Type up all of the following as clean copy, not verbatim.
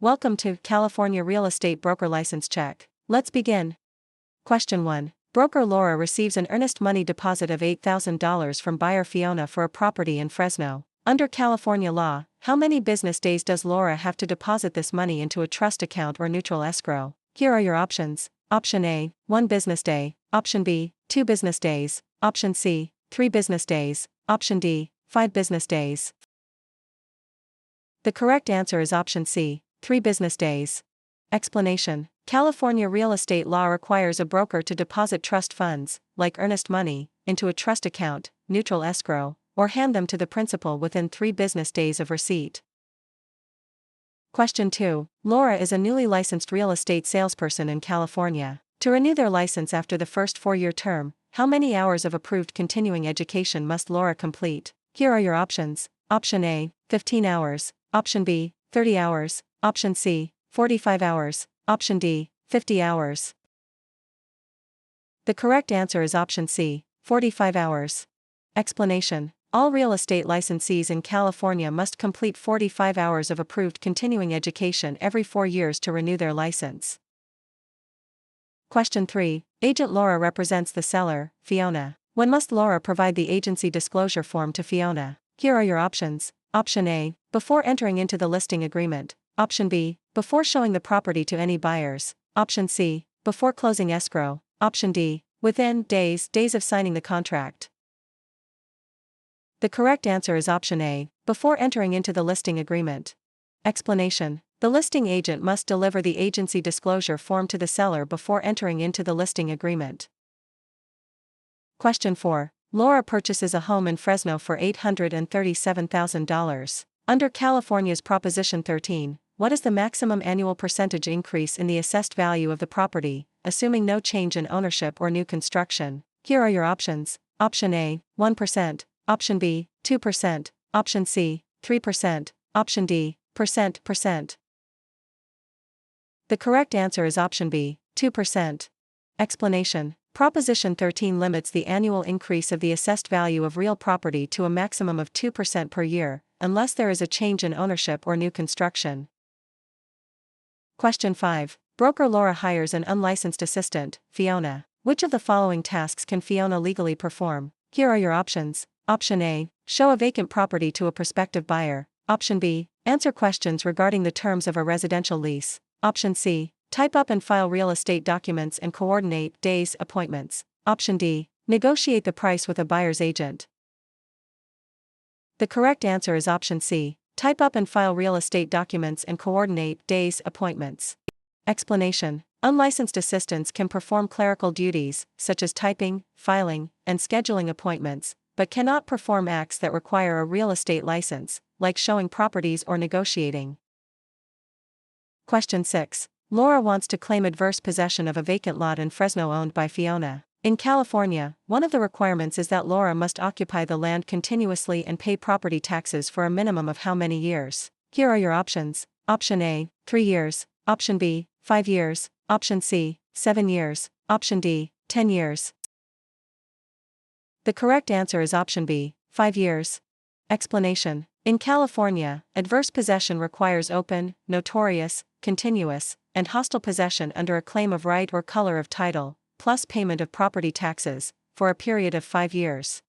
Welcome to California Real Estate Broker License Check. Let's begin. Question 1. Broker Laura receives an earnest money deposit of $8,000 from buyer Fiona for a property in Fresno. Under California law, how many business days does Laura have to deposit this money into a trust account or neutral escrow? Here are your options. Option A, 1 business day. Option B, 2 business days. Option C, 3 business days. Option D, 5 business days. The correct answer is option C, 3 business days. Explanation. California real estate law requires a broker to deposit trust funds, like earnest money, into a trust account, neutral escrow, or hand them to the principal within 3 business days of receipt. Question 2. Laura is a newly licensed real estate salesperson in California. To renew their license after the first 4-year term, how many hours of approved continuing education must Laura complete? Here are your options. Option A, 15 hours. Option B, 30 hours. Option C, 45 hours. Option D, 50 hours. The correct answer is option C, 45 hours. Explanation. All real estate licensees in California must complete 45 hours of approved continuing education every 4 years to renew their license. Question 3. Agent Laura represents the seller, Fiona. When must Laura provide the agency disclosure form to Fiona? Here are your options. Option A, before entering into the listing agreement. Option B, before showing the property to any buyers. Option C, before closing escrow. Option D, within days of signing the contract. The correct answer is option A, before entering into the listing agreement. Explanation. The listing agent must deliver the agency disclosure form to the seller before entering into the listing agreement. Question 4. Laura purchases a home in Fresno for $837,000. Under California's Proposition 13, what is the maximum annual percentage increase in the assessed value of the property, assuming no change in ownership or new construction? Here are your options. Option A, 1%. Option B, 2%. Option C, 3%. Option D, percent. The correct answer is option B, 2%. Explanation. Proposition 13 limits the annual increase of the assessed value of real property to a maximum of 2% per year, unless there is a change in ownership or new construction. Question 5. Broker Laura hires an unlicensed assistant, Fiona. Which of the following tasks can Fiona legally perform? Here are your options. Option A, show a vacant property to a prospective buyer. Option B, answer questions regarding the terms of a residential lease. Option C, type up and file real estate documents and coordinate days appointments. Option D, negotiate the price with a buyer's agent. The correct answer is option C, type up and file real estate documents and coordinate days appointments. Explanation. Unlicensed assistants can perform clerical duties, such as typing, filing, and scheduling appointments, but cannot perform acts that require a real estate license, like showing properties or negotiating. Question 6. Laura wants to claim adverse possession of a vacant lot in Fresno owned by Fiona. In California, one of the requirements is that Laura must occupy the land continuously and pay property taxes for a minimum of how many years? Here are your options. Option A, 3 years. Option B, 5 years. Option C, 7 years. Option D, 10 years. The correct answer is option B, 5 years. Explanation. In California, adverse possession requires open, notorious, continuous, and hostile possession under a claim of right or color of title, plus payment of property taxes, for a period of 5 years.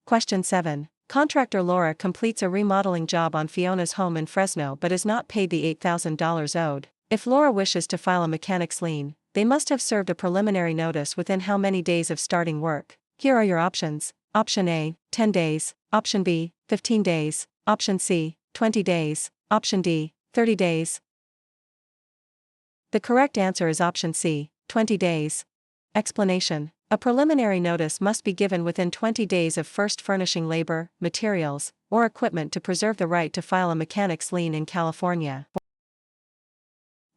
Question 7. Contractor Laura completes a remodeling job on Fiona's home in Fresno but is not paid the $8,000 owed. If Laura wishes to file a mechanic's lien, they must have served a preliminary notice within how many days of starting work? Here are your options. Option A, 10 days. Option B, 15 days. Option C, 20 days. Option D, 30 days. The correct answer is option C, 20 days. Explanation. A preliminary notice must be given within 20 days of first furnishing labor, materials, or equipment to preserve the right to file a mechanic's lien in California.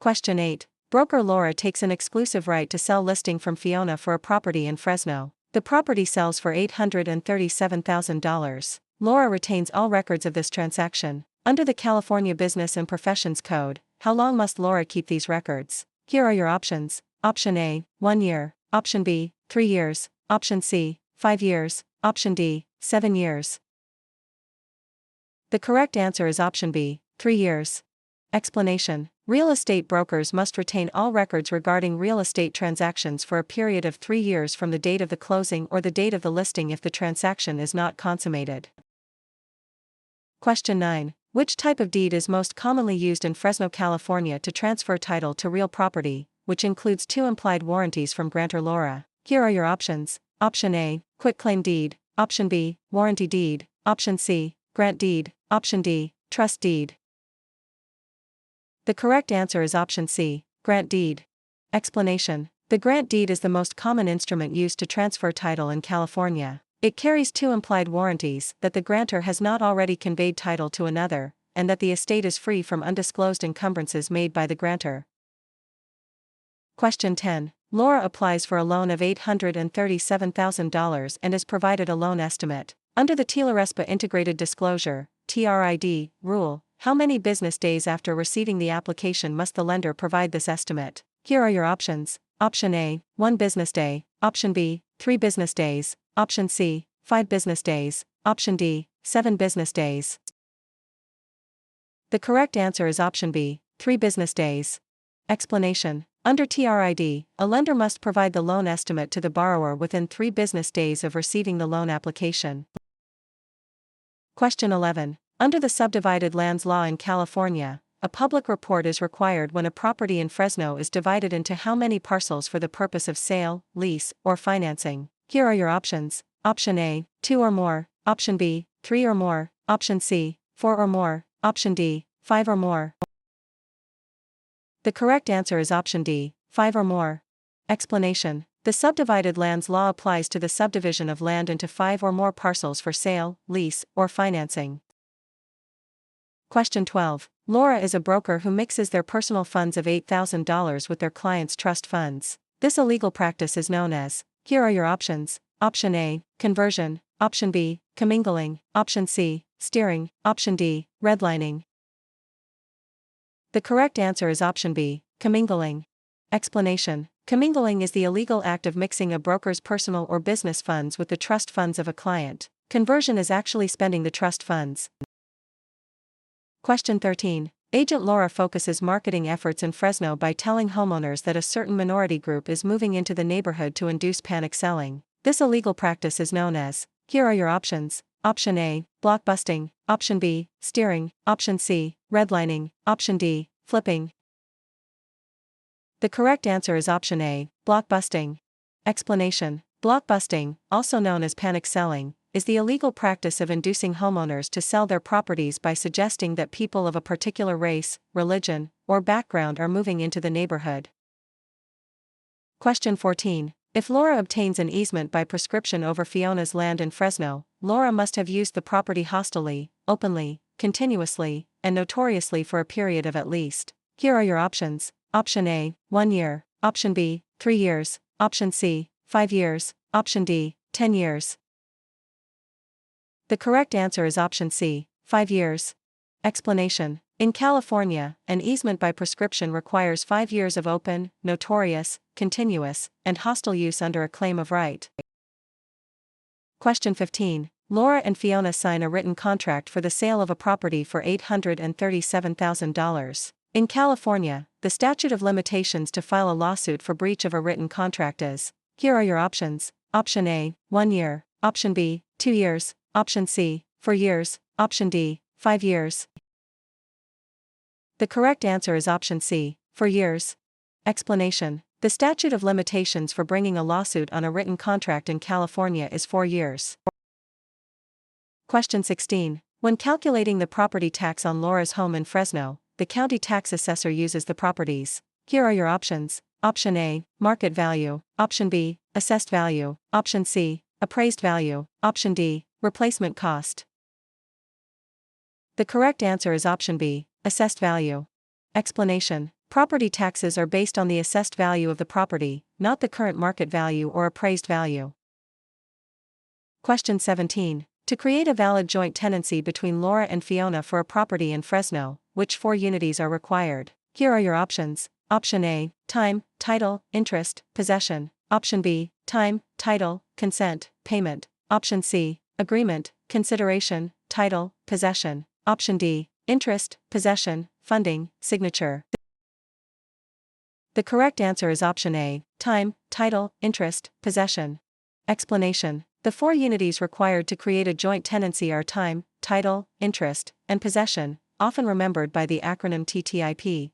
Question 8. Broker Laura takes an exclusive right to sell listing from Fiona for a property in Fresno. The property sells for $837,000. Laura retains all records of this transaction. Under the California Business and Professions Code, how long must Laura keep these records? Here are your options. Option A, 1 year. Option B, 3 years. Option C, 5 years. Option D, 7 years. The correct answer is option B, 3 years. Explanation: real estate brokers must retain all records regarding real estate transactions for a period of 3 years from the date of the closing or the date of the listing if the transaction is not consummated. Question 9. Which type of deed is most commonly used in Fresno, California to transfer title to real property, which includes 2 implied warranties from grantor Laura? Here are your options. Option A, quitclaim deed. Option B, warranty deed. Option C, grant deed. Option D, trust deed. The correct answer is option C, grant deed. Explanation: the grant deed is the most common instrument used to transfer title in California. It carries 2 implied warranties that the grantor has not already conveyed title to another, and that the estate is free from undisclosed encumbrances made by the grantor. Question 10. Laura applies for a loan of $837,000 and is provided a loan estimate. Under the TILA-RESPA Integrated Disclosure (TRID) rule, how many business days after receiving the application must the lender provide this estimate? Here are your options. Option A, 1 business day. Option B, 3 business days. Option C, 5 business days. Option D, 7 business days. The correct answer is option B, 3 business days. Explanation: under TRID, a lender must provide the loan estimate to the borrower within 3 business days of receiving the loan application. Question 11. Under the Subdivided Lands Law in California, a public report is required when a property in Fresno is divided into how many parcels for the purpose of sale, lease, or financing? Here are your options. Option A, 2 or more. Option B, 3 or more. Option C, 4 or more. Option D, 5 or more. The correct answer is option D, 5 or more. Explanation: the Subdivided Lands Law applies to the subdivision of land into 5 or more parcels for sale, lease, or financing. Question 12. Laura is a broker who mixes their personal funds of $8,000 with their clients' trust funds. This illegal practice is known as. Here are your options. Option A, conversion. Option B, commingling. Option C, steering. Option D, redlining. The correct answer is option B, commingling. Explanation: commingling is the illegal act of mixing a broker's personal or business funds with the trust funds of a client. Conversion is actually spending the trust funds. Question 13. Agent Laura focuses marketing efforts in Fresno by telling homeowners that a certain minority group is moving into the neighborhood to induce panic selling. This illegal practice is known as. Here are your options. Option A, blockbusting. Option B, steering. Option C, redlining. Option D, flipping. The correct answer is option A, blockbusting. Explanation: blockbusting, also known as panic selling, is the illegal practice of inducing homeowners to sell their properties by suggesting that people of a particular race, religion, or background are moving into the neighborhood. Question 14. If Laura obtains an easement by prescription over Fiona's land in Fresno, Laura must have used the property hostilely, openly, continuously, and notoriously for a period of at least. Here are your options. Option A, 1 year. Option B, 3 years. Option C, 5 years. Option D, 10 years. The correct answer is option C, 5 years. Explanation: in California, an easement by prescription requires 5 years of open, notorious, continuous, and hostile use under a claim of right. Question 15. Laura and Fiona sign a written contract for the sale of a property for $837,000. In California, the statute of limitations to file a lawsuit for breach of a written contract is. Here are your options. Option A, 1 year. Option B, 2 years. Option C, 4 years. Option D, 5 years. The correct answer is option C, 4 years. Explanation: the statute of limitations for bringing a lawsuit on a written contract in California is 4 years. Question 16. When calculating the property tax on Laura's home in Fresno, the county tax assessor uses the properties. Here are your options. Option A, market value. Option B, assessed value. Option C, appraised value. Option D, replacement cost. The correct answer is option B, assessed value. Explanation: property taxes are based on the assessed value of the property, not the current market value or appraised value. Question 17. To create a valid joint tenancy between Laura and Fiona for a property in Fresno, which 4 unities are required? Here are your options. Option A, time, title, interest, possession. Option B, time, title, consent, payment. Option C, agreement, consideration, title, possession. Option D, interest, possession, funding, signature. The correct answer is option A, time, title, interest, possession. Explanation. The four unities required to create a joint tenancy are time, title, interest, and possession, often remembered by the acronym TTIP.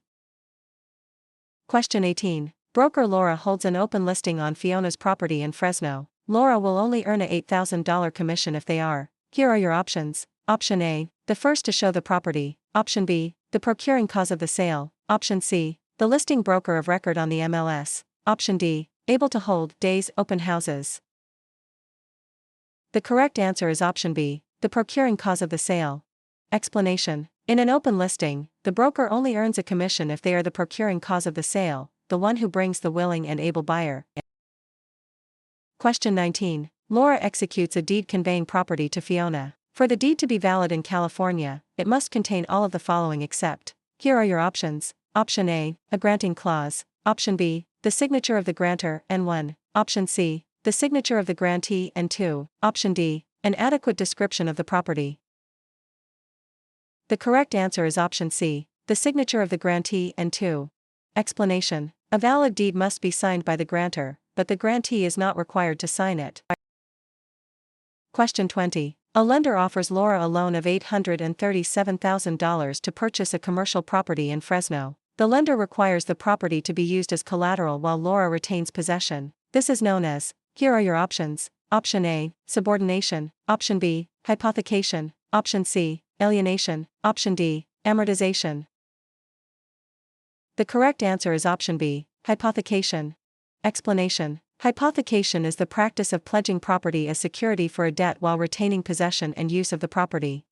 Question 18. Broker Laura holds an open listing on Fiona's property in Fresno. Laura will only earn a $8,000 commission if they are. Here are your options. Option A, the first to show the property. Option B, the procuring cause of the sale. Option C, the listing broker of record on the MLS. Option D, able to hold days open houses. The correct answer is option B, the procuring cause of the sale. Explanation. In an open listing, the broker only earns a commission if they are the procuring cause of the sale, the one who brings the willing and able buyer. Question 19. Laura executes a deed conveying property to Fiona. For the deed to be valid in California, it must contain all of the following except. Here are your options. Option A, a granting clause. Option B, the signature of the grantor, and 1. Option C, the signature of the grantee, and 2. Option D, an adequate description of the property. The correct answer is option C, the signature of the grantee, and 2. Explanation. A valid deed must be signed by the grantor, but the grantee is not required to sign it. Question 20. A lender offers Laura a loan of $837,000 to purchase a commercial property in Fresno. The lender requires the property to be used as collateral while Laura retains possession. This is known as. Here are your options. Option A, subordination. Option B, hypothecation. Option C, alienation. Option D, amortization. The correct answer is option B, hypothecation. Explanation. Hypothecation is the practice of pledging property as security for a debt while retaining possession and use of the property.